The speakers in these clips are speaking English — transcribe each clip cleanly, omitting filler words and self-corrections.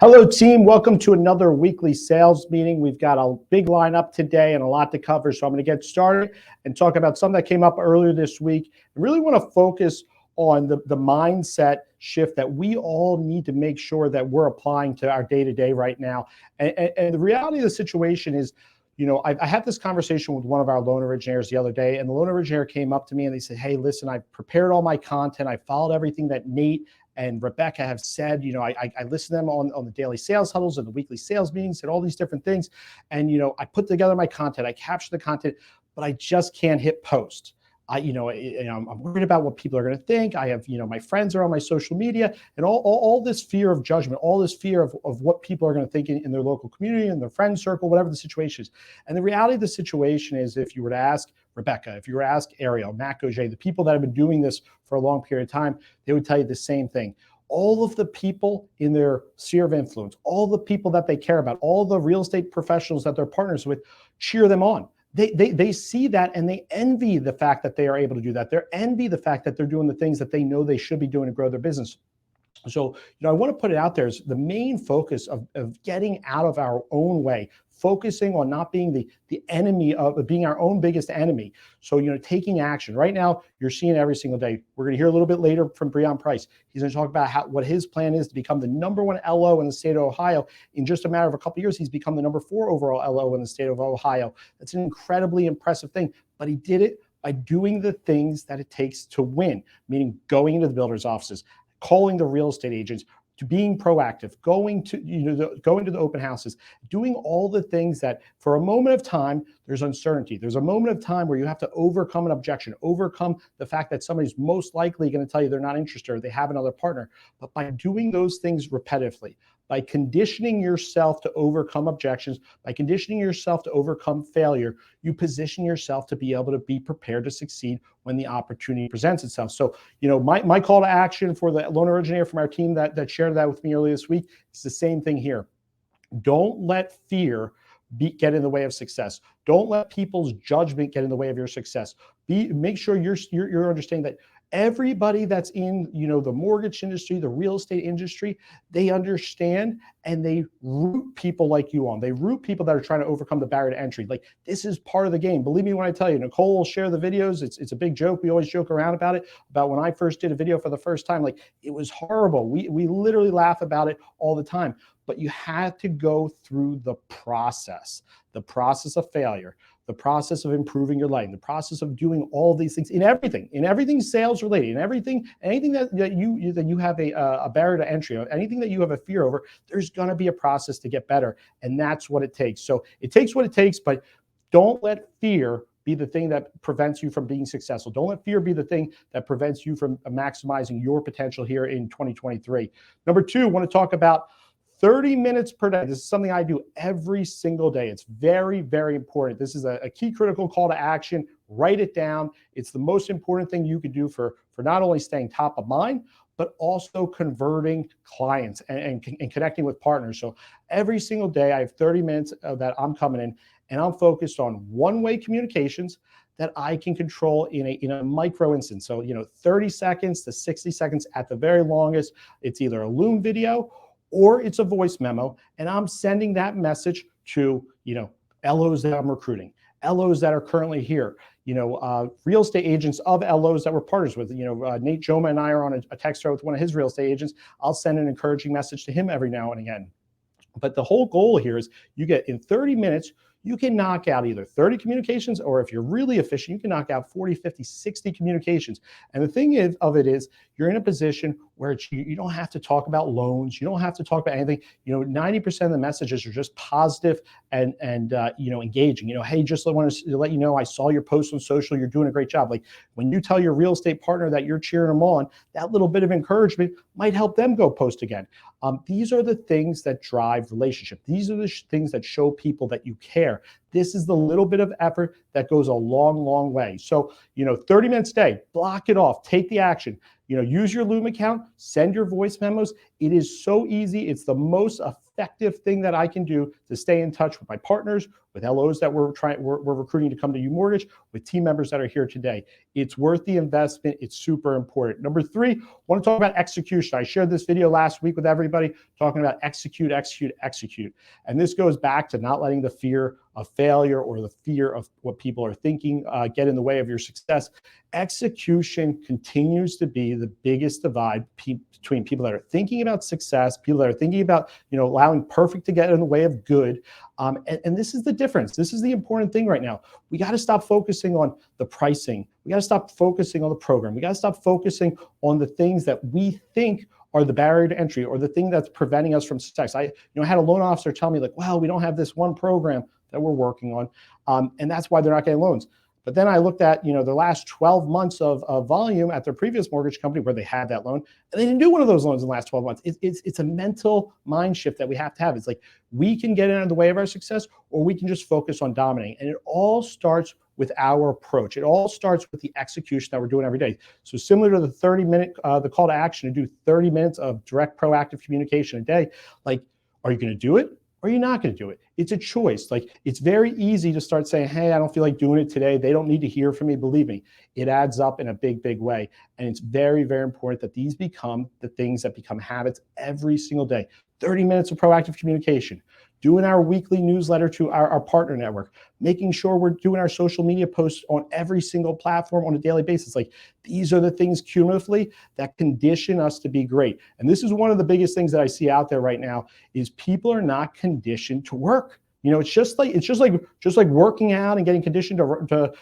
Hello, team. Welcome to another weekly sales meeting. We've got a big lineup today and a lot to cover, so I'm going to get started and talk about something that came up earlier this week. I really want to focus on the mindset shift that we all need to make sure that we're applying to our day-to-day right now. And the reality of the situation is, you know, I had this conversation with one of our loan originators the other day, and the loan originator came up to me and they said, hey, listen, I've prepared all my content. I followed everything that Nate and Rebecca have said. You know, I listen to them on the daily sales huddles and the weekly sales meetings and all these different things. And, you know, I put together my content, I capture the content, but I just can't hit post. I'm worried about what people are going to think. I have, my friends are on my social media, and all this fear of judgment, all this fear of what people are going to think in their local community, in their friend circle, whatever the situation is. And the reality of the situation is, if you were to ask Rebecca, if you were to ask Ariel, Matt Gougé, the people that have been doing this for a long period of time, they would tell you the same thing. All of the people in their sphere of influence, all the people that they care about, all the real estate professionals that they're partners with, cheer them on. They see that and they envy the fact that they are able to do that. They envy the fact that they're doing the things that they know they should be doing to grow their business. So, I want to put it out there as the main focus of getting out of our own way, focusing on not being the enemy of being our own biggest enemy. So, taking action. Right now, you're seeing every single day. We're going to hear a little bit later from Breon Price. He's going to talk about what his plan is to become the #1 LO in the state of Ohio. In just a matter of a couple of years, he's become the #4 overall LO in the state of Ohio. That's an incredibly impressive thing, but he did it by doing the things that it takes to win, meaning going into the builders' offices, calling the real estate agents, to being proactive, going to the open houses, doing all the things that for a moment of time, there's uncertainty. There's a moment of time where you have to overcome an objection, overcome the fact that somebody's most likely going to tell you they're not interested or they have another partner. But by doing those things repetitively, by conditioning yourself to overcome objections, by conditioning yourself to overcome failure, you position yourself to be able to be prepared to succeed when the opportunity presents itself. So, my call to action for the loan originator from our team that shared that with me earlier this week is the same thing here. Don't let fear get in the way of success. Don't let people's judgment get in the way of your success. Make sure you're understanding that everybody that's in the mortgage industry, the real estate industry, they understand and they root people like you on. They root people that are trying to overcome the barrier to entry. Like, this is part of the game. Believe me when I tell you, Nicole will share the videos. It's a big joke. We always joke around about it, about when I first did a video for the first time. Like, it was horrible. We literally laugh about it all the time. But you have to go through the process of failure, the process of improving your life, the process of doing all these things in everything sales related, in anything that you have a barrier to entry, anything that you have a fear over, there's going to be a process to get better. And that's what it takes. So it takes what it takes, but don't let fear be the thing that prevents you from being successful. Don't let fear be the thing that prevents you from maximizing your potential here in 2023. Number 2, I want to talk about 30 minutes per day. This is something I do every single day. It's very, very important. This is a key critical call to action. Write it down. It's the most important thing you could do for not only staying top of mind, but also converting clients and connecting with partners. So every single day, I have 30 minutes that I'm coming in, and I'm focused on one-way communications that I can control in a micro instance. So, 30 seconds to 60 seconds at the very longest. It's either a Loom video or it's a voice memo, and I'm sending that message to, LOs that I'm recruiting, LOs that are currently here, real estate agents of LOs that we're partners with. Nate Joma and I are on a text thread with one of his real estate agents. I'll send an encouraging message to him every now and again. But the whole goal here is you get in 30 minutes, you can knock out either 30 communications, or if you're really efficient, you can knock out 40, 50, 60 communications. And the thing of it is, you're in a position where you don't have to talk about loans. You don't have to talk about anything. 90% of the messages are just positive and engaging. Hey, just want to let you know, I saw your post on social. You're doing a great job. Like, when you tell your real estate partner that you're cheering them on, that little bit of encouragement might help them go post again. These are the things that drive relationship. These are the things that show people that you care. This is the little bit of effort that goes a long, long way. So, 30 minutes a day, block it off, take the action. use your Loom account, send your voice memos. It is so easy. It's the most effective thing that I can do to stay in touch with my partners, with LOs that we're recruiting to come to UMortgage, with team members that are here today. It's worth the investment. It's super important. Number three, I want to talk about execution. I shared this video last week with everybody talking about execute. And this goes back to not letting the fear of failure or the fear of what people are thinking get in the way of your success. Execution continues to be the biggest divide between people that are thinking about success, people that are thinking about, allowing perfect to get in the way of good. And this is the difference. This is the important thing right now. We got to stop focusing on the pricing. We got to stop focusing on the program. We got to stop focusing on the things that we think are the barrier to entry or the thing that's preventing us from success. I had a loan officer tell me well, we don't have this one program that we're working on, and that's why they're not getting loans. But then I looked at, the last 12 months of volume at their previous mortgage company where they had that loan, and they didn't do one of those loans in the last 12 months. It's a mental mind shift that we have to have. It's like we can get in the way of our success, or we can just focus on dominating. And it all starts with our approach. It all starts with the execution that we're doing every day. So similar to the 30-minute, the call to action to do 30 minutes of direct proactive communication a day, are you going to do it? Or are you not going to do it? It's a choice. It's very easy to start saying, hey, I don't feel like doing it today. They don't need to hear from me. Believe me, it adds up in a big, big way. And it's very, very important that these become the things that become habits every single day. 30 minutes of proactive communication, doing our weekly newsletter to our partner network, making sure we're doing our social media posts on every single platform on a daily basis. These are the things cumulatively that condition us to be great. And this is one of the biggest things that I see out there right now is people are not conditioned to work. It's just like working out and getting conditioned to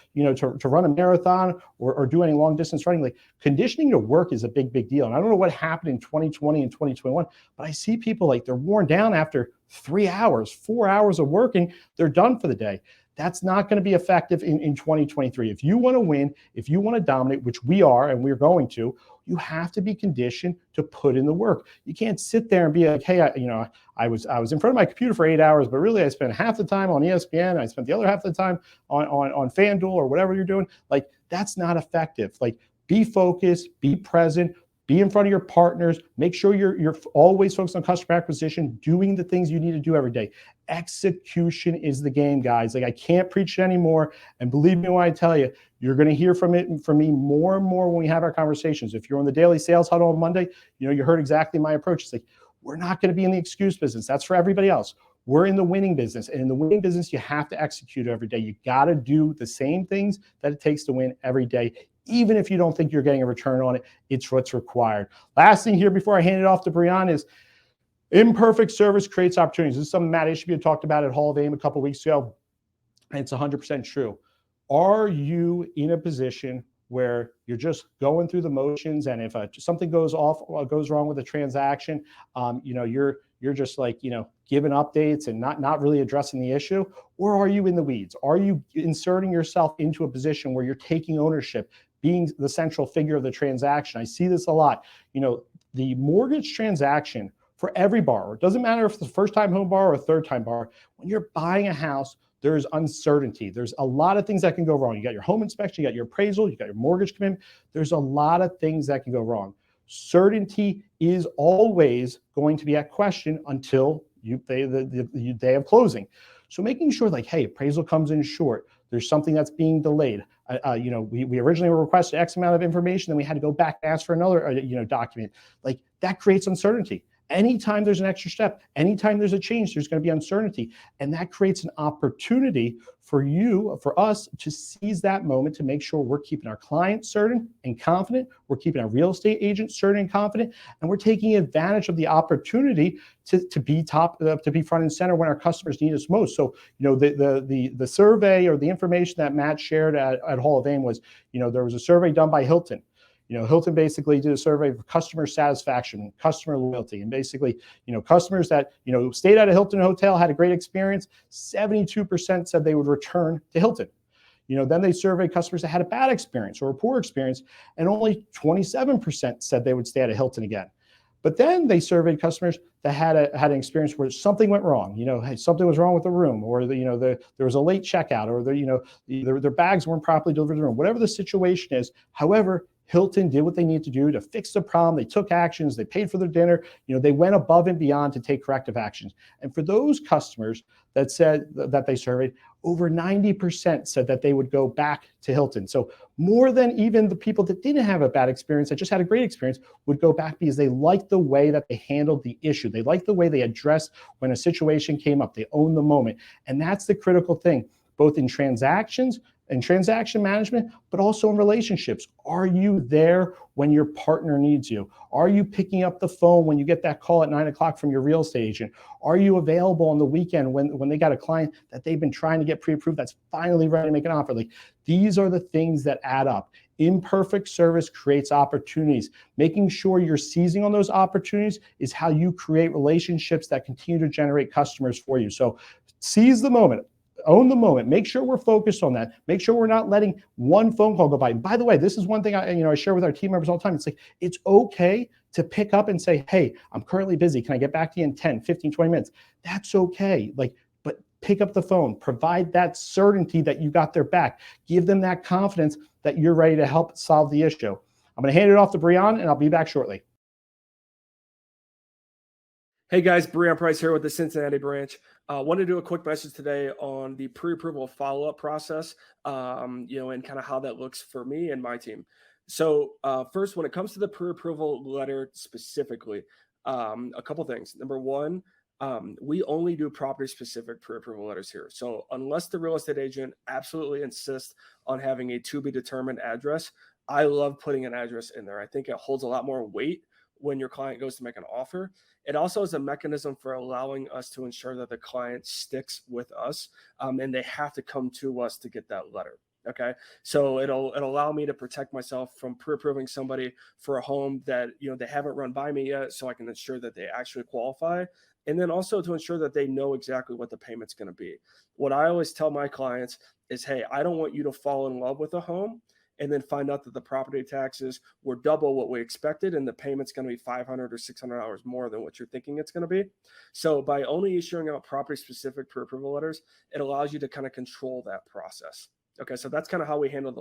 run a marathon or do any long distance running. Conditioning to work is a big, big deal. And I don't know what happened in 2020 and 2021, but I see people they're worn down after 3 hours, 4 hours of working, they're done for the day. That's not going to be effective in 2023. If you want to win, if you want to dominate, which we are and we're going to, you have to be conditioned to put in the work. You can't sit there and be like, hey, I was in front of my computer for 8 hours, but really I spent half the time on ESPN. I spent the other half of the time on FanDuel or whatever you're doing. That's not effective. Be focused, be present, be in front of your partners. Make sure you're always focused on customer acquisition, doing the things you need to do every day. Execution is the game, guys. I can't preach it anymore. And believe me when I tell you, you're going to hear from me more and more when we have our conversations. If you're on the daily sales huddle on Monday, you heard exactly my approach. It's we're not going to be in the excuse business. That's for everybody else. We're in the winning business. And in the winning business, you have to execute every day. You got to do the same things that it takes to win every day. Even if you don't think you're getting a return on it, it's what's required. Last thing here before I hand it off to Breon is imperfect service creates opportunities. This is something Matt Ishbia talked about at Hall of Fame a couple of weeks ago, and it's 100% true. Are you in a position where you're just going through the motions, and if something goes wrong with a transaction, you're just giving updates and not really addressing the issue? Or are you in the weeds? Are you inserting yourself into a position where you're taking ownership, being the central figure of the transaction? I see this a lot. The mortgage transaction for every borrower, it doesn't matter if it's a first-time home borrower or a third-time borrower, when you're buying a house, there's uncertainty. There's a lot of things that can go wrong. You got your home inspection, you got your appraisal, you got your mortgage commitment. There's a lot of things that can go wrong. Certainty is always going to be at question until you pay the day of closing. So making sure hey, appraisal comes in short. There's something that's being delayed. We originally were requested X amount of information, then we had to go back and ask for another document. That creates uncertainty. Anytime there's an extra step, anytime there's a change, there's going to be uncertainty. And that creates an opportunity for us to seize that moment to make sure we're keeping our clients certain and confident, we're keeping our real estate agents certain and confident, and we're taking advantage of the opportunity to be front and center when our customers need us most. So, the survey or the information that Matt shared at Hall of Fame was, there was a survey done by Hilton. Hilton basically did a survey of customer satisfaction, customer loyalty, and basically, customers that, stayed at a Hilton hotel, had a great experience, 72% said they would return to Hilton. Then they surveyed customers that had a bad experience or a poor experience, and only 27% said they would stay at a Hilton again. But then they surveyed customers that had an experience where something went wrong. Something was wrong with the room, or there was a late checkout, or their bags weren't properly delivered to the room. Whatever the situation is, however, Hilton did what they need to do to fix the problem. They took actions, they paid for their dinner, they went above and beyond to take corrective actions. And for those customers that said that they surveyed, over 90% said that they would go back to Hilton. So more than even the people that didn't have a bad experience, that just had a great experience, would go back because they liked the way that they handled the issue. They liked the way they addressed when a situation came up. They owned the moment. And that's the critical thing, both in transactions and transaction management, but also in relationships. Are you there when your partner needs you? Are you picking up the phone when you get that call at 9 o'clock from your real estate agent? Are you available on the weekend when they got a client that they've been trying to get pre-approved that's finally ready to make an offer? Like, these are the things that add up. Imperfect service creates opportunities. Making sure you're seizing on those opportunities is how you create relationships that continue to generate customers for you. So seize the moment. Own the moment. Make sure we're focused on that. Make sure we're not letting one phone call go by. And by the way, this is one thing I share with our team members all the time. It's like, it's okay to pick up and say, hey, I'm currently busy. Can I get back to you in 10, 15, 20 minutes? That's okay. But pick up the phone. Provide that certainty that you got their back. Give them that confidence that you're ready to help solve the issue. I'm going to hand it off to Breon, and I'll be back shortly. Hey guys, Breon Price here with the Cincinnati branch. Want to do a quick message today on the pre-approval follow-up process, and kind of how that looks for me and my team. So first, when it comes to the pre-approval letter specifically, a couple things. Number one, we only do property-specific pre-approval letters here. So unless the real estate agent absolutely insists on having a to-be-determined address, I love putting an address in there. I think it holds a lot more weight when your client goes to make an offer. It also is a mechanism for allowing us to ensure that the client sticks with us, and they have to come to us to get that letter. Okay, so it'll allow me to protect myself from pre-approving somebody for a home that they haven't run by me yet, so I can ensure that they actually qualify, and then also to ensure that they know exactly what the payment's going to be. What I always tell my clients is, hey, I don't want you to fall in love with a home and then find out that the property taxes were double what we expected and the payment's going to be $500 or $600 more than what you're thinking it's going to be. So by only issuing out property-specific pre-approval letters, it allows you to kind of control that process. Okay, so that's kind of how we handle the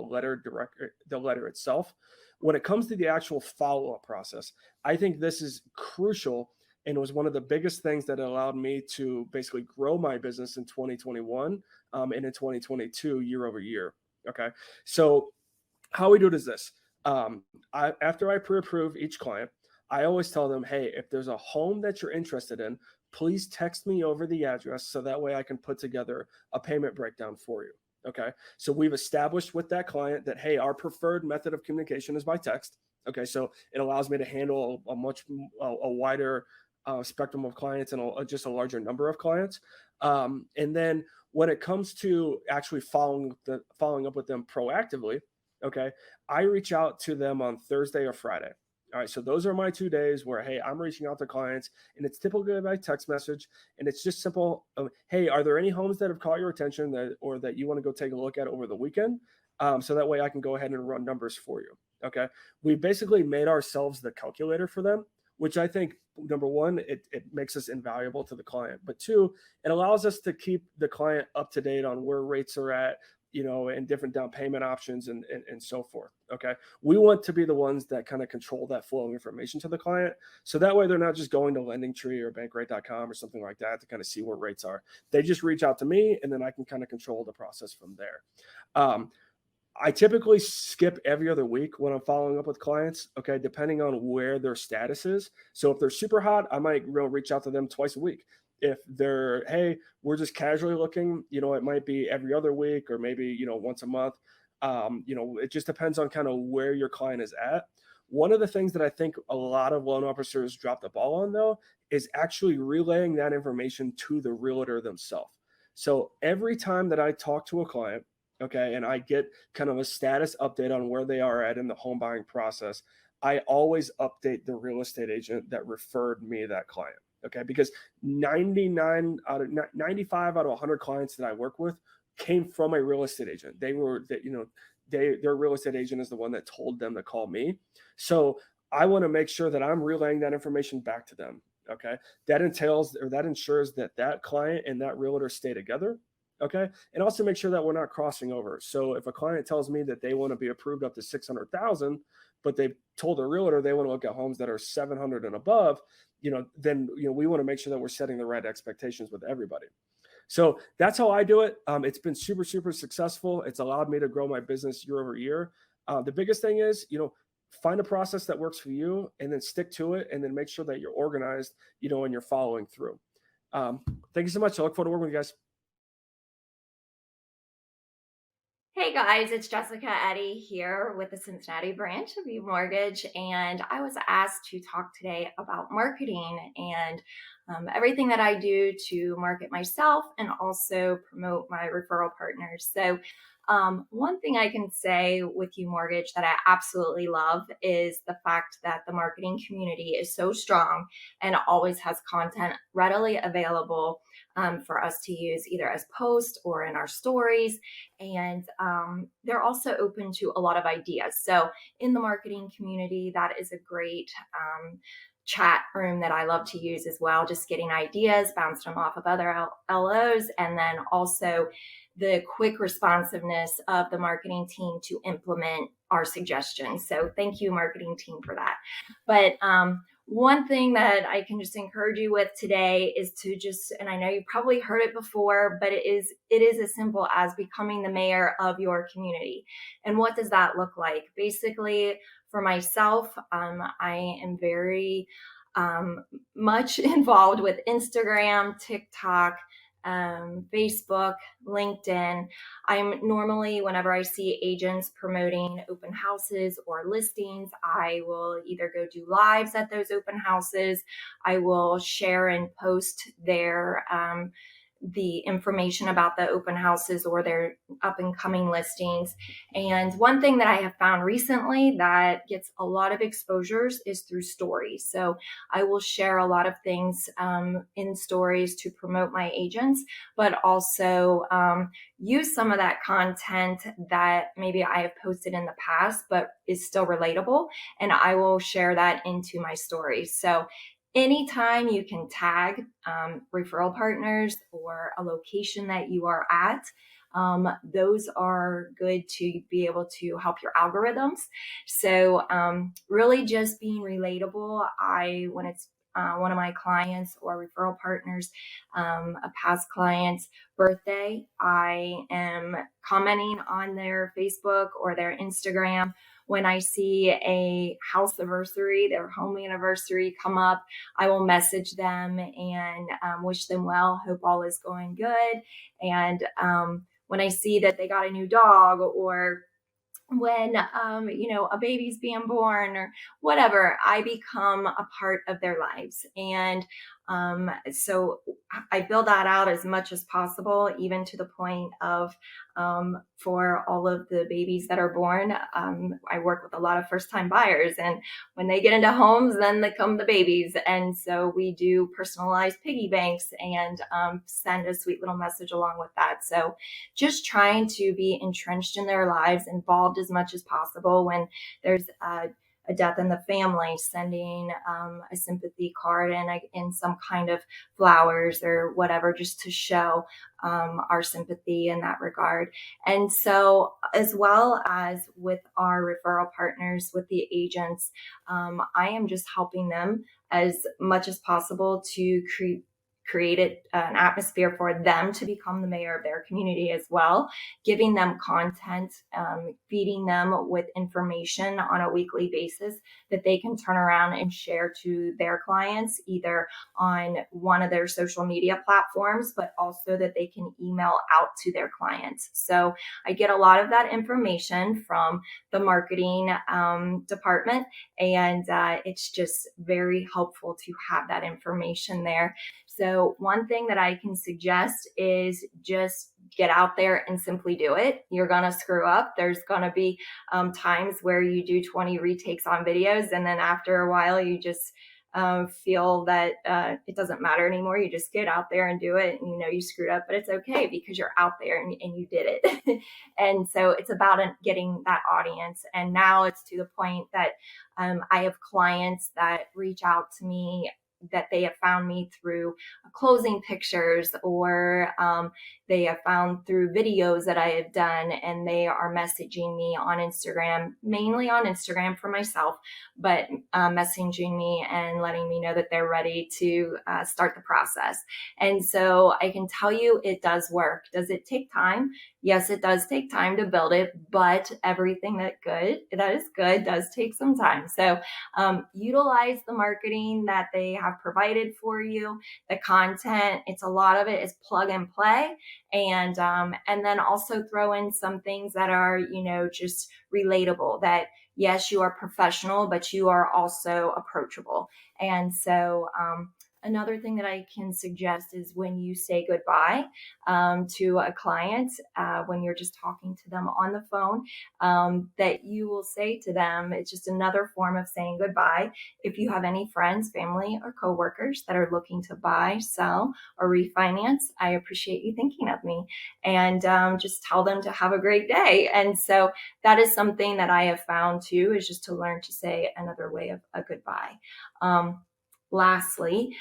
letter itself. When it comes to the actual follow-up process, I think this is crucial and was one of the biggest things that allowed me to basically grow my business in 2021 and in 2022 year over year. Okay, so how we do it is this. After I pre-approve each client, I always tell them, hey, if there's a home that you're interested in, please text me over the address so that way I can put together a payment breakdown for you. Okay, so we've established with that client that, hey, our preferred method of communication is by text. Okay, so it allows me to handle a much wider spectrum of clients and just a larger number of clients. And then when it comes to actually following up with them proactively, okay, I reach out to them on Thursday or Friday. All right, so those are my 2 days where, hey, I'm reaching out to clients, and it's typically by text message, and it's just simple. Hey, are there any homes that have caught your attention that you want to go take a look at over the weekend? So that way I can go ahead and run numbers for you. Okay, we basically made ourselves the calculator for them, which I think, number one, it makes us invaluable to the client, but two, it allows us to keep the client up to date on where rates are at, and different down payment options and so forth. Okay. We want to be the ones that kind of control that flow of information to the client. So that way they're not just going to LendingTree or bankrate.com or something like that to kind of see where rates are. They just reach out to me and then I can kind of control the process from there. I typically skip every other week when I'm following up with clients, okay, depending on where their status is. So if they're super hot, I might reach out to them twice a week. If they're, hey, we're just casually looking, it might be every other week or maybe, once a month. It just depends on kind of where your client is at. One of the things that I think a lot of loan officers drop the ball on, though, is actually relaying that information to the realtor themselves. So every time that I talk to a client, okay, and I get kind of a status update on where they are at in the home buying process, I always update the real estate agent that referred me that client. Okay, because 95 out of 100 clients that I work with came from a real estate agent. Their real estate agent is the one that told them to call me. So I want to make sure that I'm relaying that information back to them. Okay, that ensures that client and that realtor stay together. Okay, and also make sure that we're not crossing over. So if a client tells me that they want to be approved up to $600,000, but they've told their realtor they want to look at homes that are 700 and above, then we want to make sure that we're setting the right expectations with everybody. So that's how I do it. It's been super, super successful. It's allowed me to grow my business year over year. The biggest thing is, find a process that works for you and then stick to it, and then make sure that you're organized, and you're following through. Thank you so much. I look forward to working with you guys. Hey guys, it's Jessica Eddy here with the Cincinnati branch of UMortgage, and I was asked to talk today about marketing and everything that I do to market myself and also promote my referral partners. So one thing I can say with UMortgage that I absolutely love is the fact that the marketing community is so strong and always has content readily available for us to use either as posts or in our stories. And they're also open to a lot of ideas. So in the marketing community, that is a great chat room that I love to use as well, just getting ideas, bouncing them off of other LOs, and then also the quick responsiveness of the marketing team to implement our suggestions. So thank you, marketing team, for that. But one thing that I can just encourage you with today is to just, and I know you probably heard it before, but it is as simple as becoming the mayor of your community. And what does that look like? Basically, for myself, I am very much involved with Instagram, TikTok, Facebook, LinkedIn. I'm normally, whenever I see agents promoting open houses or listings, I will either go do lives at those open houses. I will share and post their the information about the open houses or their up and coming listings. And one thing that I have found recently that gets a lot of exposures is through stories. So I will share a lot of things in stories to promote my agents, but also use some of that content that maybe I have posted in the past, but is still relatable. And I will share that into my stories. So anytime you can tag referral partners or a location that you are at, those are good to be able to help your algorithms. So really just being relatable. When it's one of my clients or referral partners, a past client's birthday, I am commenting on their Facebook or their Instagram. When I see a house anniversary, their home anniversary come up, I will message them and wish them well, hope all is going good. And when I see that they got a new dog, or when a baby's being born or whatever, I become a part of their lives. And so I build that out as much as possible, even to the point of for all of the babies that are born. I work with a lot of first-time buyers, and when they get into homes, then they come the babies. And so we do personalized piggy banks and send a sweet little message along with that. So just trying to be entrenched in their lives, involved as much as possible. When there's a death in the family, sending a sympathy card and some kind of flowers or whatever, just to show our sympathy in that regard. And so, as well as with our referral partners, with the agents, I am just helping them as much as possible to create an atmosphere for them to become the mayor of their community as well, giving them content, feeding them with information on a weekly basis that they can turn around and share to their clients, either on one of their social media platforms, but also that they can email out to their clients. So I get a lot of that information from the marketing department, and it's just very helpful to have that information there. So one thing that I can suggest is just get out there and simply do it. You're going to screw up. There's going to be times where you do 20 retakes on videos, and then after a while you just feel that it doesn't matter anymore. You just get out there and do it, and you screwed up, but it's okay because you're out there and you did it. And so it's about getting that audience. And now it's to the point that I have clients that reach out to me that they have found me through closing pictures, or they have found through videos that I have done, and they are messaging me on Instagram, mainly on Instagram for myself, but messaging me and letting me know that they're ready to start the process. And so I can tell you it does work. Does it take time? Yes, it does take time to build it, but everything that is good does take some time. So utilize the marketing that they have provided for you, the content. It's a lot of it is plug and play. And then also throw in some things that are, just relatable, that yes, you are professional, but you are also approachable. And so another thing that I can suggest is when you say goodbye to a client, when you're just talking to them on the phone, that you will say to them, it's just another form of saying goodbye. If you have any friends, family, or coworkers that are looking to buy, sell, or refinance, I appreciate you thinking of me, and just tell them to have a great day. And so that is something that I have found too, is just to learn to say another way of a goodbye. Lastly,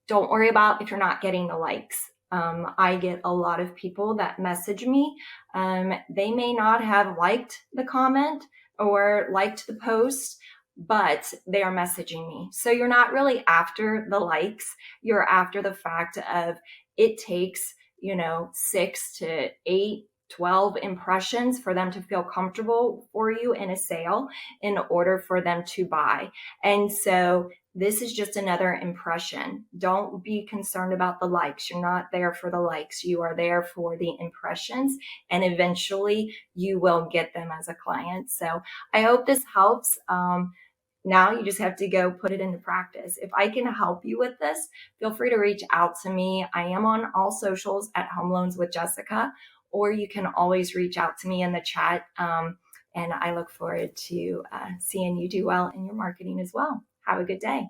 don't worry about if you're not getting the likes. I get a lot of people that message me. They may not have liked the comment or liked the post, but they are messaging me. So you're not really after the likes. You're after the fact of it takes, 6 to 8, 12 impressions for them to feel comfortable for you in a sale in order for them to buy. And so this is just another impression. Don't be concerned about the likes. You're not there for the likes. You are there for the impressions, and eventually you will get them as a client. So I hope this helps. Now you just have to go put it into practice. If I can help you with this, feel free to reach out to me. I am on all socials at Home Loans with Jessica, or you can always reach out to me in the chat. And I look forward to seeing you do well in your marketing as well. Have a good day.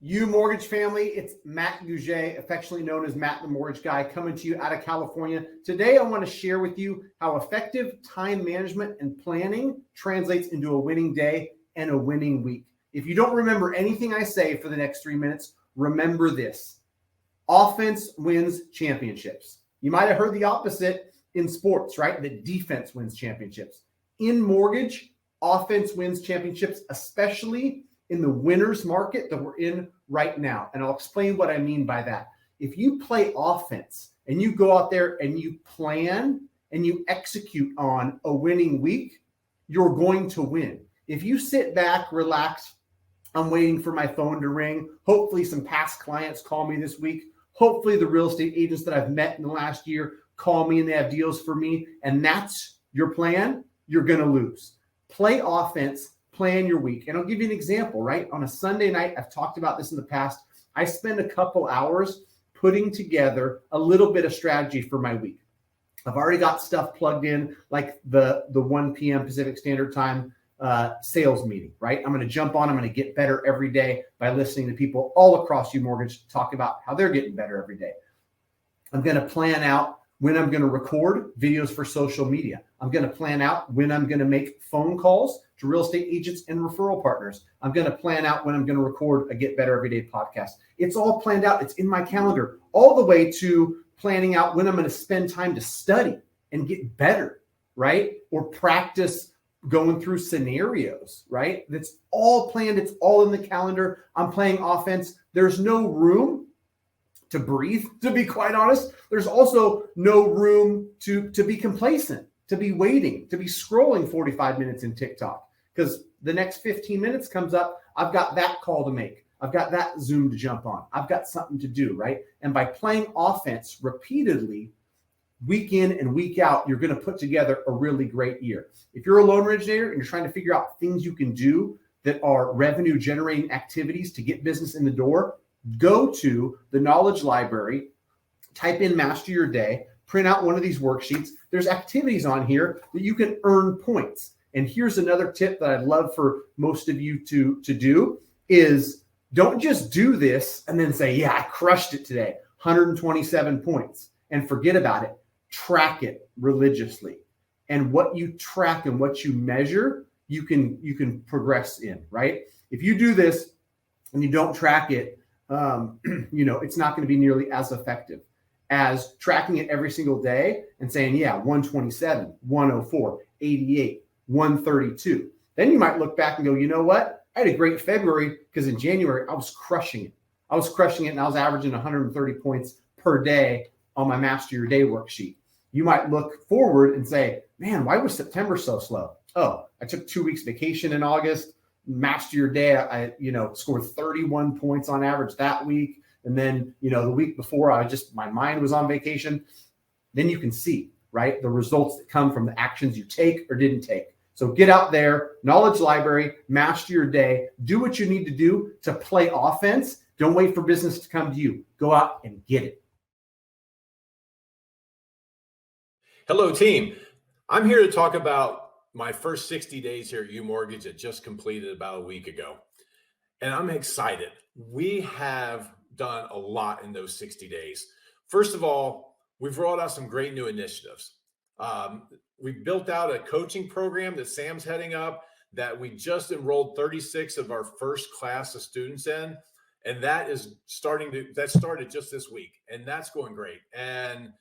UMortgage family, it's Matt Gougé, affectionately known as Matt the Mortgage Guy, coming to you out of California. Today, I want to share with you how effective time management and planning translates into a winning day and a winning week. If you don't remember anything I say for the next 3 minutes, remember this. Offense wins championships. You might have heard the opposite in sports, right? That defense wins championships. In mortgage, offense wins championships, especially in the winner's market that we're in right now. And I'll explain what I mean by that. If you play offense and you go out there and you plan and you execute on a winning week, you're going to win. If you sit back, relax, I'm waiting for my phone to ring. Hopefully some past clients call me this week. Hopefully the real estate agents that I've met in the last year call me and they have deals for me. And that's your plan, you're going to lose. Play offense, plan your week. And I'll give you an example, right? On a Sunday night, I've talked about this in the past. I spend a couple hours putting together a little bit of strategy for my week. I've already got stuff plugged in, like the 1 p.m. Pacific Standard Time sales meeting, right? I'm going to jump on. I'm going to get better every day by listening to people all across UMortgage talk about how they're getting better every day. I'm going to plan out when I'm going to record videos for social media. I'm going to plan out when I'm going to make phone calls to real estate agents and referral partners. I'm going to plan out when I'm going to record a Get Better Everyday podcast. It's all planned out. It's in my calendar, all the way to planning out when I'm going to spend time to study and get better, right? Or practice going through scenarios, right? That's all planned. It's all in the calendar. I'm playing offense. There's no room to breathe, to be quite honest. There's also no room to be complacent, to be waiting, to be scrolling 45 minutes in TikTok, because the next 15 minutes comes up. I've got that call to make. I've got that Zoom to jump on. I've got something to do, right? And by playing offense repeatedly, week in and week out, you're going to put together a really great year. If you're a loan originator and you're trying to figure out things you can do that are revenue generating activities to get business in the door, go to the Knowledge Library, type in Master Your Day, print out one of these worksheets. There's activities on here that you can earn points. And here's another tip that I'd love for most of you to do is don't just do this and then say, yeah, I crushed it today, 127 points, and forget about it. Track it religiously. And what you track and what you measure, you can progress in, right? If you do this and you don't track it, it's not going to be nearly as effective as tracking it every single day and saying, yeah, 127, 104, 88, 132. Then you might look back and go, you know what? I had a great February because in January, I was crushing it. And I was averaging 130 points per day on my Master Your Day worksheet. You might look forward and say, man, why was September so slow? Oh, I took 2 weeks vacation in August. Master Your Day, I scored 31 points on average that week. And then, the week before, my mind was on vacation. Then you can see, right, the results that come from the actions you take or didn't take. So get out there, knowledge library, master your day, do what you need to do to play offense. Don't wait for business to come to you. Go out and get it. Hello, team. I'm here to talk about my first 60 days here at UMortgage that just completed about a week ago. And I'm excited. We have done a lot in those 60 days. First of all, we've rolled out some great new initiatives. We've built out a coaching program that Sam's heading up that we just enrolled 36 of our first class of students in. And that started just this week. And that's going great. And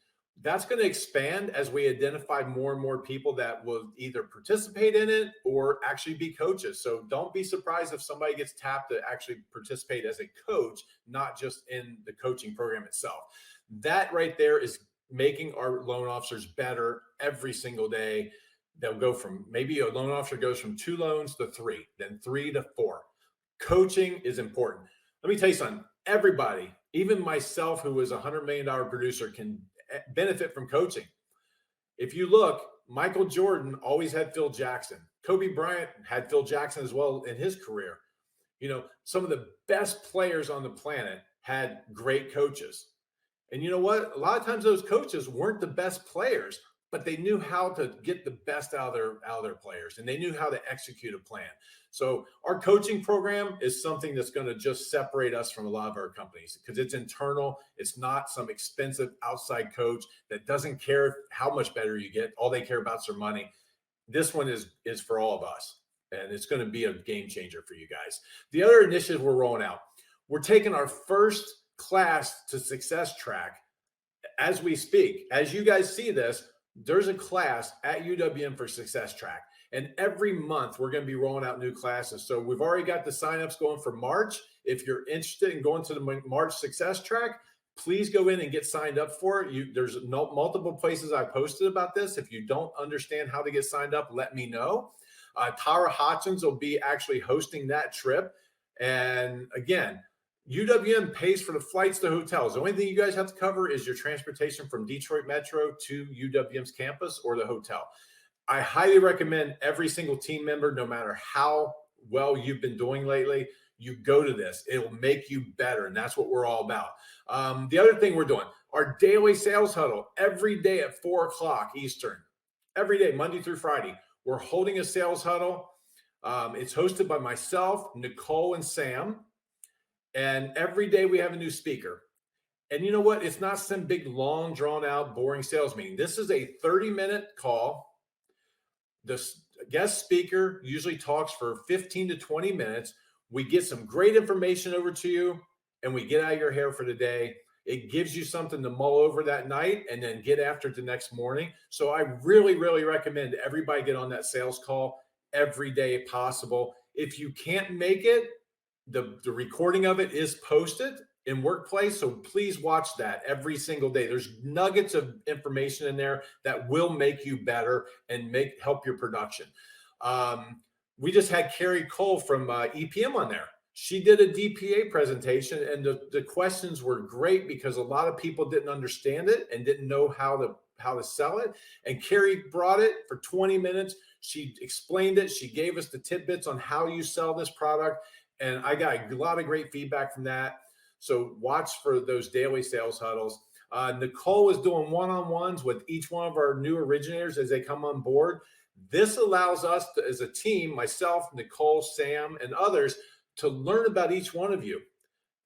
that's going to expand as we identify more and more people that will either participate in it or actually be coaches. So don't be surprised if somebody gets tapped to actually participate as a coach, not just in the coaching program itself. That right there is making our loan officers better every single day. They'll go from, maybe a loan officer goes from 2 loans to 3, then 3 to 4. Coaching is important. Let me tell you something. Everybody, even myself, who was a $100 million producer, can benefit from coaching. If you look, Michael Jordan always had Phil Jackson. Kobe Bryant had Phil Jackson as well in his career. Some of the best players on the planet had great coaches. And you know what? A lot of times those coaches weren't the best players, but they knew how to get the best out of their players, and they knew how to execute a plan. So our coaching program is something that's going to just separate us from a lot of our companies because it's internal. It's not some expensive outside coach that doesn't care how much better you get. All they care about is their money. This one is for all of us, and it's going to be a game changer for you guys. The other initiative we're rolling out, we're taking our first class to Success Track as we speak. As you guys see this, there's a class at UWM for Success Track. And every month we're going to be rolling out new classes. So we've already got the signups going for March. If you're interested in going to the March Success Track, please go in and get signed up for it. There's multiple places I posted about this. If you don't understand how to get signed up, let me know. Tara Hodgins will be actually hosting that trip. And again, UWM pays for the flights to hotels. The only thing you guys have to cover is your transportation from Detroit Metro to UWM's campus or the hotel. I highly recommend every single team member, no matter how well you've been doing lately, you go to this. It will make you better, and that's what we're all about. The other thing we're doing, our daily sales huddle, every day at 4 o'clock Eastern, every day, Monday through Friday. We're holding a sales huddle. It's hosted by myself, Nicole, and Sam. And every day we have a new speaker. And you know what? It's not some big, long, drawn-out, boring sales meeting. This is a 30-minute call. The guest speaker usually talks for 15 to 20 minutes. We get some great information over to you, and we get out of your hair for the day. It gives you something to mull over that night and then get after it the next morning. So I really, really recommend everybody get on that sales call every day possible. If you can't make it, the recording of it is posted in Workplace. So please watch that every single day. There's nuggets of information in there that will make you better and help your production. We just had Carrie Cole from EPM on there. She did a DPA presentation, and the questions were great because a lot of people didn't understand it and didn't know how to sell it. And Carrie brought it for 20 minutes. She explained it. She gave us the tidbits on how you sell this product. And I got a lot of great feedback from that. So watch for those daily sales huddles. Nicole is doing one-on-ones with each one of our new originators as they come on board. This allows us to, as a team, myself, Nicole, Sam, and others, to learn about each one of you,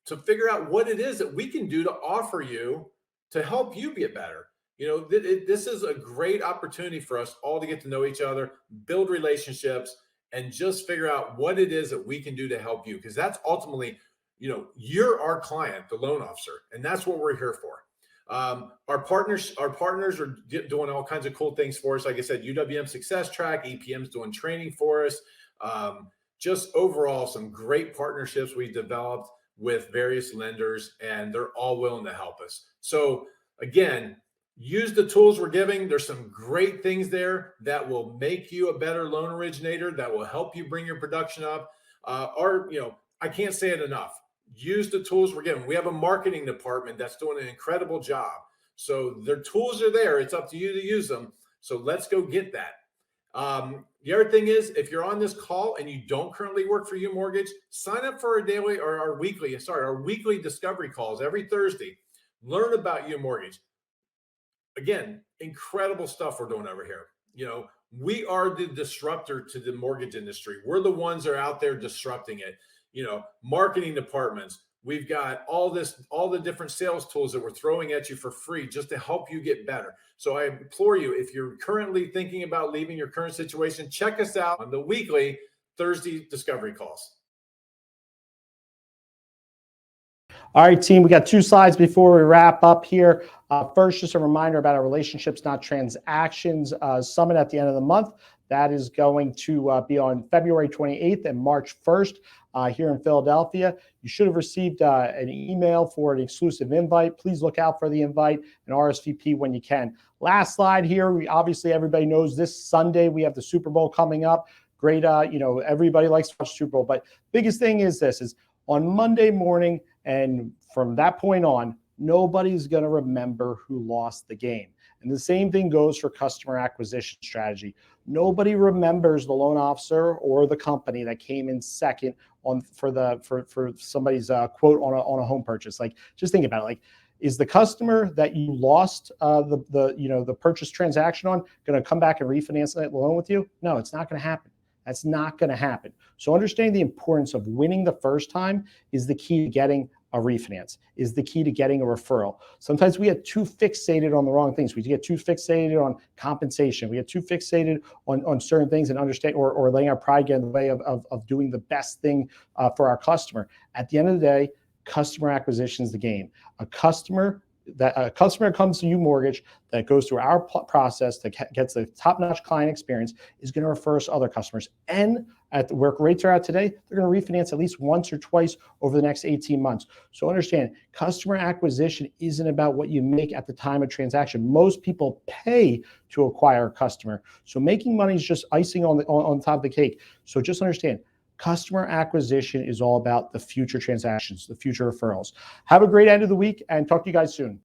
to figure out what it is that we can do to offer you to help you get better. This is a great opportunity for us all to get to know each other, build relationships, and just figure out what it is that we can do to help you. Because that's ultimately, you're our client, the loan officer, and that's what we're here for. Our partners are doing all kinds of cool things for us. Like I said, UWM Success Track, EPM's doing training for us. Just overall, some great partnerships we developed with various lenders, and they're all willing to help us. So again, use the tools we're giving. There's some great things there that will make you a better loan originator, that will help you bring your production up. I can't say it enough. Use the tools we're giving. We have a marketing department that's doing an incredible job. So their tools are there. It's up to you to use them. So let's go get that. The other thing is, if you're on this call and you don't currently work for UMortgage, sign up for our weekly discovery calls every Thursday. Learn about UMortgage. Again, incredible stuff we're doing over here. We are the disruptor to the mortgage industry. We're the ones that are out there disrupting it. Marketing departments. We've got all the different sales tools that we're throwing at you for free just to help you get better. So I implore you, if you're currently thinking about leaving your current situation, check us out on the weekly Thursday discovery calls. All right, team, we got 2 slides before we wrap up here. First, just a reminder about our Relationships, Not Transactions Summit at the end of the month. That is going to be on February 28th and March 1st here in Philadelphia. You should have received an email for an exclusive invite. Please look out for the invite and RSVP when you can. Last slide here. Obviously, everybody knows this Sunday we have the Super Bowl coming up. Great, everybody likes to watch Super Bowl. But biggest thing is this, is on Monday morning, and from that point on, nobody's going to remember who lost the game. And the same thing goes for customer acquisition strategy. Nobody remembers the loan officer or the company that came in second for somebody's quote on a home purchase. Like, just think about it. Like, is the customer that you lost the purchase transaction on going to come back and refinance that loan with you? No, it's not going to happen. That's not going to happen. So understanding the importance of winning the first time is the key to getting a refinance, is the key to getting a referral. Sometimes we get too fixated on the wrong things. We get too fixated on compensation. We get too fixated on certain things and understand or letting our pride get in the way of doing the best thing for our customer. At the end of the day, customer acquisition is the game. A customer comes to UMortgage that goes through our process that gets the top-notch client experience is going to refer us to other customers. And at the work rates are at today, they're going to refinance at least once or twice over the next 18 months. So understand, customer acquisition isn't about what you make at the time of transaction. Most people pay to acquire a customer. So making money is just icing on top of the cake. So just understand, customer acquisition is all about the future transactions, the future referrals. Have a great end of the week and talk to you guys soon.